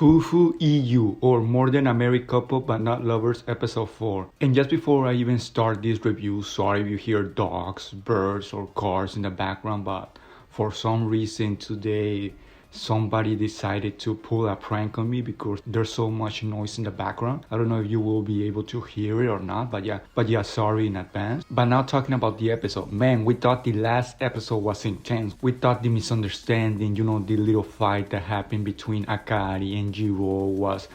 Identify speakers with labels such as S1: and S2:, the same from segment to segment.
S1: Fuufu Ijou, or More Than a Married Couple But Not Lovers, Episode 4. And just before I even start this review, sorry if you hear dogs, birds, or cars in the background, but for some reason today somebody decided to pull a prank on me because there's so much noise in the background. I don't know if you will be able to hear it or not, but yeah, sorry in advance. But now talking about the episode, man, we thought the last episode was intense. We thought the misunderstanding, the little fight that happened between Akari and Jirou was,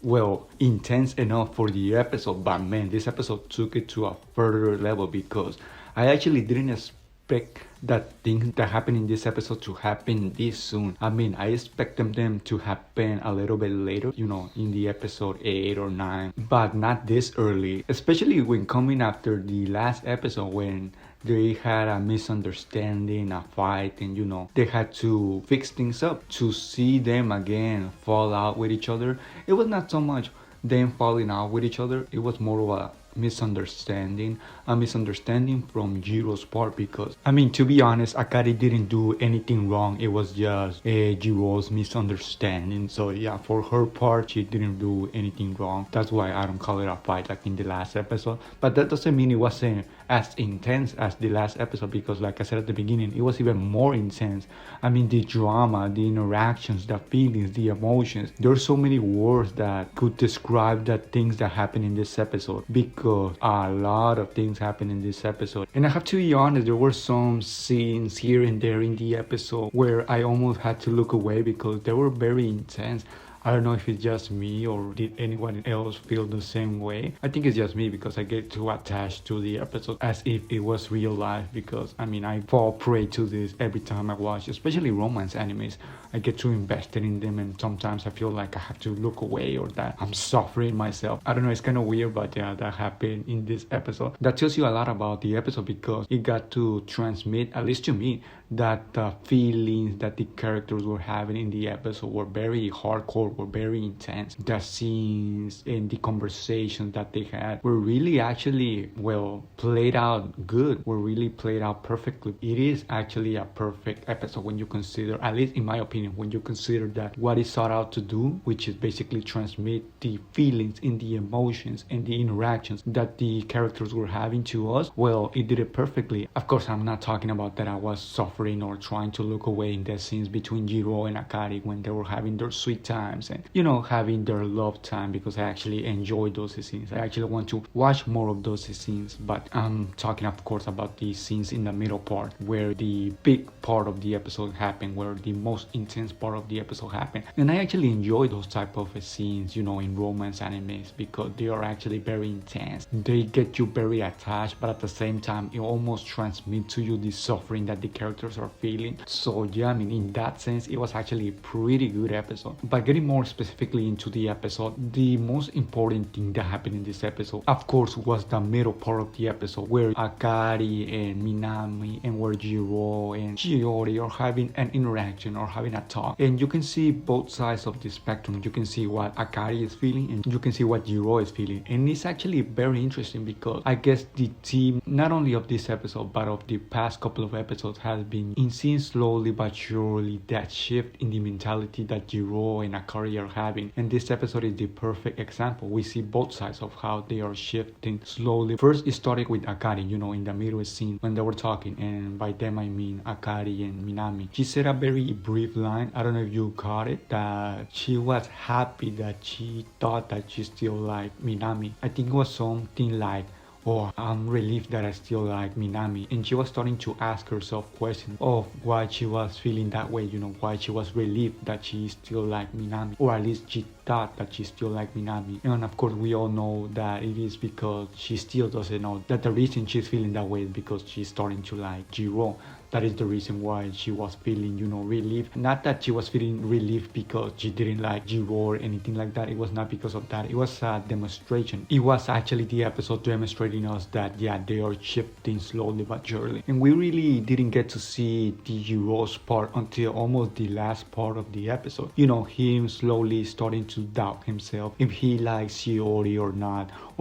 S1: well, intense enough for the episode. But man, this episode took it to a further level because I actually didn't expect that things that happen in this episode to happen this soon. I mean, I expected them to happen a little bit later, in the episode 8 or 9, but not this early, especially when coming after the last episode when they had a misunderstanding, a fight, and they had to fix things up. To see them again fall out with each other, it was not so much them falling out with each other, it was more of a misunderstanding from Jirou's part, because I mean, to be honest, Akari didn't do anything wrong. It was just Jirou's misunderstanding. So yeah, for her part, she didn't do anything wrong. That's why I don't call it a fight like in the last episode. But that doesn't mean it wasn't as intense as the last episode, because like I said at the beginning, it was even more intense. I mean, the drama, the interactions, the feelings, the emotions, there's so many words that could describe the things that happen in this episode, because a lot of things happen in this episode. And I have to be honest, there were some scenes here and there in the episode where I almost had to look away because they were very intense. I don't know if it's just me or did anyone else feel the same way. I think it's just me because I get too attached to the episode as if it was real life, because I mean, I fall prey to this every time I watch, especially romance animes. I get too invested in them, and sometimes I feel like I have to look away or that I'm suffering myself. I don't know, it's kind of weird, but yeah, that happened in this episode. That tells you a lot about the episode because it got to transmit, at least to me, that the feelings that the characters were having in the episode were very hardcore, were very intense. The scenes and the conversations that they had were really actually, well, played out good, were really played out perfectly. It is actually a perfect episode when you consider, at least in my opinion, when you consider that what it sought out to do, which is basically transmit the feelings and the emotions and the interactions that the characters were having to us, well, it did it perfectly. Of course, I'm not talking about that I was suffering or trying to look away in the scenes between Jirou and Akari when they were having their sweet times and, having their love time, because I actually enjoy those scenes. I actually want to watch more of those scenes, but I'm talking, of course, about the scenes in the middle part where the big part of the episode happened, where the most intense part of the episode happened. And I actually enjoy those type of scenes, in romance animes, because they are actually very intense. They get you very attached, but at the same time, it almost transmits to you the suffering that the characters are feeling. So yeah, I mean, in that sense, it was actually a pretty good episode. But getting more specifically into the episode, the most important thing that happened in this episode, of course, was the middle part of the episode, where Akari and Minami and where Jirou and Shiori are having an interaction or having a talk. And you can see both sides of the spectrum. You can see what Akari is feeling and you can see what Jirou is feeling. And it's actually very interesting because I guess the theme, not only of this episode, but of the past couple of episodes, has been in seeing slowly but surely that shift in the mentality that Jirou and Akari are having. And this episode is the perfect example. We see both sides of how they are shifting slowly. First, it started with Akari, in the middle scene when they were talking. And by them, I mean Akari and Minami. She said a very brief line, I don't know if you caught it, that she was happy that she thought that she still liked Minami. I think it was something like, oh, I'm relieved that I still like Minami. And she was starting to ask herself questions of why she was feeling that way, why she was relieved that she still liked Minami, or at least she thought that she still liked Minami. And of course, we all know that it is because she still doesn't know that the reason she's feeling that way is because she's starting to like Jirou. That is the reason why she was feeling, relief. Not that she was feeling relief because she didn't like Jirou or anything like that. It was not because of that. It was a demonstration. It was actually the episode demonstrating us that, yeah, they are shifting slowly but surely. And we really didn't get to see the Jirou's part until almost the last part of the episode. Him slowly starting to doubt himself if he likes Shiori or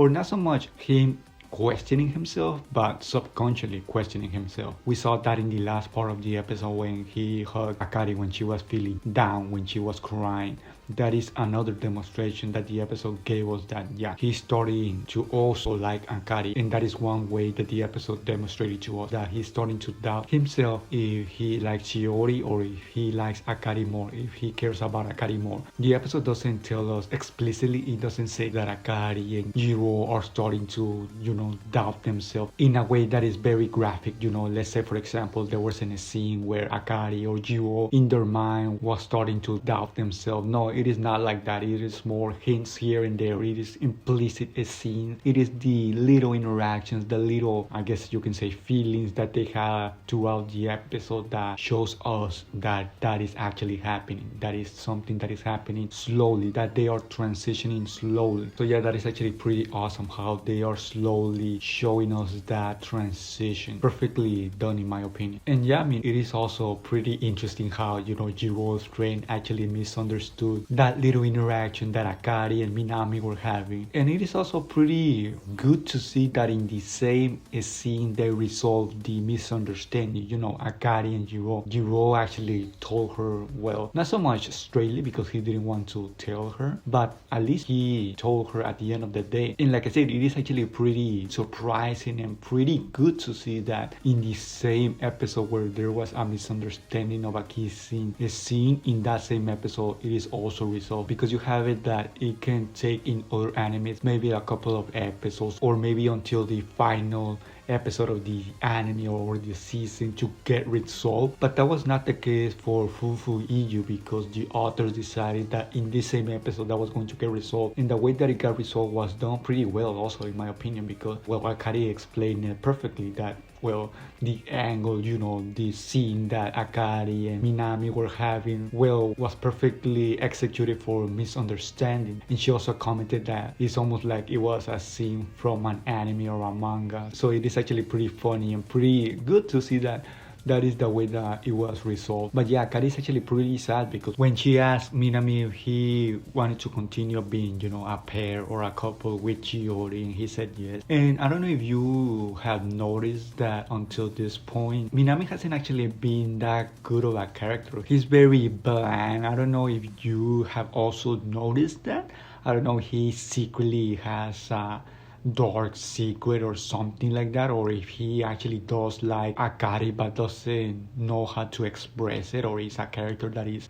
S1: not so much him questioning himself, but subconsciously questioning himself. We saw that in the last part of the episode when he hugged Akari when she was feeling down, when she was crying, that is another demonstration that the episode gave us that yeah, he's starting to also like Akari, and that is one way that the episode demonstrated to us that he's starting to doubt himself if he likes Shiori or if he likes Akari more, if he cares about Akari more. The episode doesn't tell us explicitly, it doesn't say that Akari and Jirou are starting to, doubt themselves in a way that is very graphic. Let's say for example there wasn't a scene where Akari or Jirou in their mind was starting to doubt themselves. No, it is not like that. It is more hints here and there. It is implicit a scene. It is the little interactions, the little, I guess you can say, feelings that they have throughout the episode that shows us that that is actually happening. That is something that is happening slowly, that they are transitioning slowly. So yeah, that is actually pretty awesome how they are slowly showing us that transition. Perfectly done in my opinion. And yeah, I mean, it is also pretty interesting how, Jirou's friend actually misunderstood that little interaction that Akari and Minami were having. And it is also pretty good to see that in the same scene they resolved the misunderstanding. Akari and Jirou actually told her, well, not so much straightly because he didn't want to tell her, but at least he told her at the end of the day. And like I said, it is actually pretty surprising and pretty good to see that in the same episode where there was a misunderstanding of a kissing scene, in that same episode it is also resolved, because you have it that it can take in other animes maybe a couple of episodes or maybe until the final episode of the anime or the season to get resolved. But that was not the case for Fuufu Ijou, because the authors decided that in this same episode that was going to get resolved, and the way that it got resolved was done pretty well also in my opinion, because well, Akari explained it perfectly that well, the angle, the scene that Akari and Minami were having, well, was perfectly executed for misunderstanding. And she also commented that it's almost like it was a scene from an anime or a manga. So it is actually pretty funny and pretty good to see that that is the way that it was resolved. But yeah, Akari is actually pretty sad because when she asked Minami if he wanted to continue being, a pair or a couple with Shiori, and he said yes. And I don't know if you have noticed that until this point, Minami hasn't actually been that good of a character. He's very bland. I don't know if you have also noticed that. I don't know, he secretly has dark secret or something like that, or if he actually does like Akari but doesn't know how to express it, or is a character that is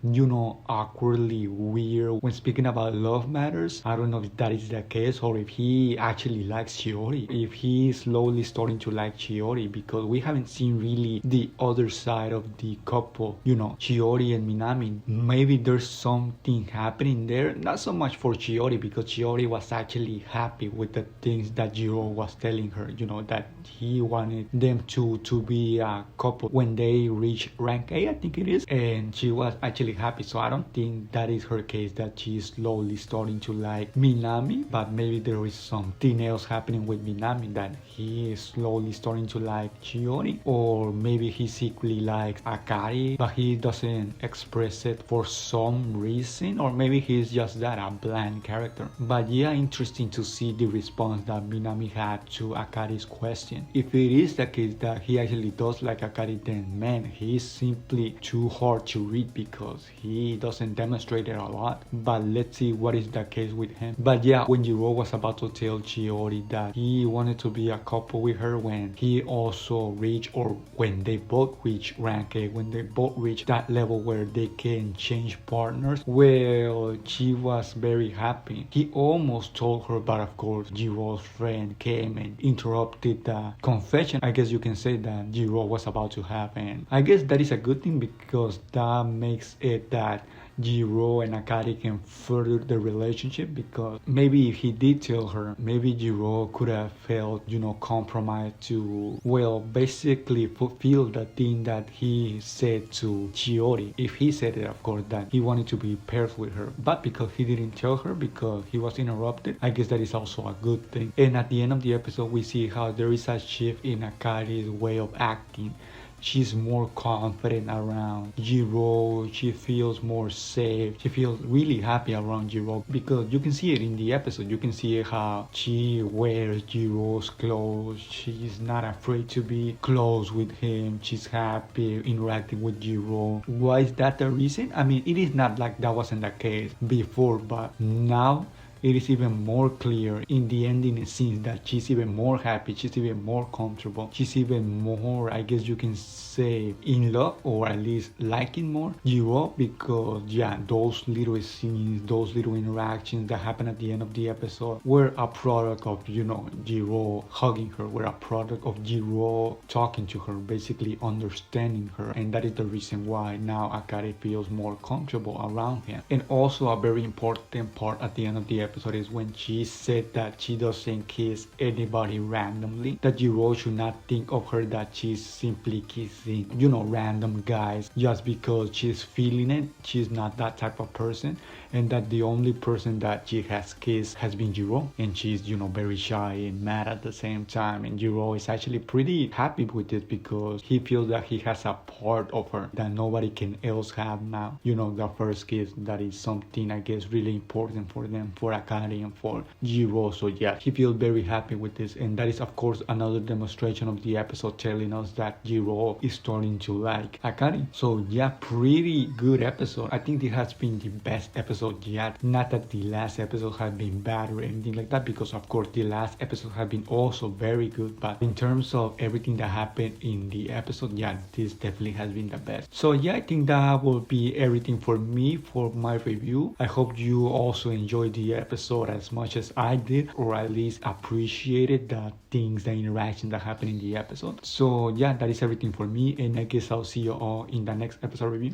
S1: awkwardly weird when speaking about love matters. I don't know if that is the case, or if he actually likes Shiori, if he is slowly starting to like Shiori, because we haven't seen really the other side of the couple, Shiori and Minami. Maybe there's something happening there, not so much for Shiori, because Shiori was actually happy with the things that Jirou was telling her, that he wanted them to be a couple when they reach rank A, I think it is, and she was actually happy. So I don't think that is her case, that she is slowly starting to like Minami, but maybe there is something else happening with Minami, that he is slowly starting to like Shiori, or maybe he secretly likes Akari but he doesn't express it for some reason, or maybe he's just that, a bland character. But yeah, interesting to see the response that Minami had to Akari's question. If it is the case that he actually does like Akari, then man, he is simply too hard to read because he doesn't demonstrate it a lot. But let's see what is the case with him. But yeah, when Jirou was about to tell Shiori that he wanted to be a couple with her when he also reached, or when they both reach rank A, when they both reach that level where they can change partners, well, she was very happy. He almost told her, but of course Jirou's friend came and interrupted the confession, I guess you can say, that Jirou was about to have. And I guess that is a good thing, because that makes it that Jirou and Akari can further the relationship, because maybe if he did tell her, maybe Jirou could have felt, compromised to, well, basically fulfill the thing that he said to Shiori. If he said it, of course, that he wanted to be paired with her, but because he didn't tell her, because he was interrupted, I guess that is also a good thing. And at the end of the episode, we see how there is a shift in Akari's way of acting. she's more confident around Jirou. She feels more safe. She feels really happy around Jirou because you can see it in the episode. You can see how she wears Jirou's clothes. She's not afraid to be close with him. She's happy interacting with Jirou. Why is that the reason? I mean, it is not like that wasn't the case before, but now it is even more clear in the ending scenes that she's even more happy, she's even more comfortable, she's even more, I guess you can say, in love, or at least liking more Jiro, because yeah, those little scenes, those little interactions that happen at the end of the episode were a product of, Jiro hugging her, were a product of Jiro talking to her, basically understanding her, and that is the reason why now Akari feels more comfortable around him. And also a very important part at the end of the episode is when she said that she doesn't kiss anybody randomly, that Jiro should not think of her that she's simply kissing, random guys just because she's feeling it. She's not that type of person, and that the only person that she has kissed has been Jiro, and she's, very shy and mad at the same time. And Jiro is actually pretty happy with this because he feels that he has a part of her that nobody can else have now. The first kiss, that is something I guess really important for them, for Akari and for Jiro. So yeah, he feels very happy with this, and that is of course another demonstration of the episode telling us that Jiro is starting to like Akari. So yeah, pretty good episode. I think it has been the best episode yet. Not that the last episode has been bad or anything like that, because of course the last episode has been also very good, but in terms of everything that happened in the episode, yeah, this definitely has been the best. So yeah, I think that will be everything for me for my review. I hope you also enjoyed the episode as much as I did, or at least appreciated the things, the interaction that happened in the episode. So yeah, that is everything for me, and I guess I'll see you all in the next episode review.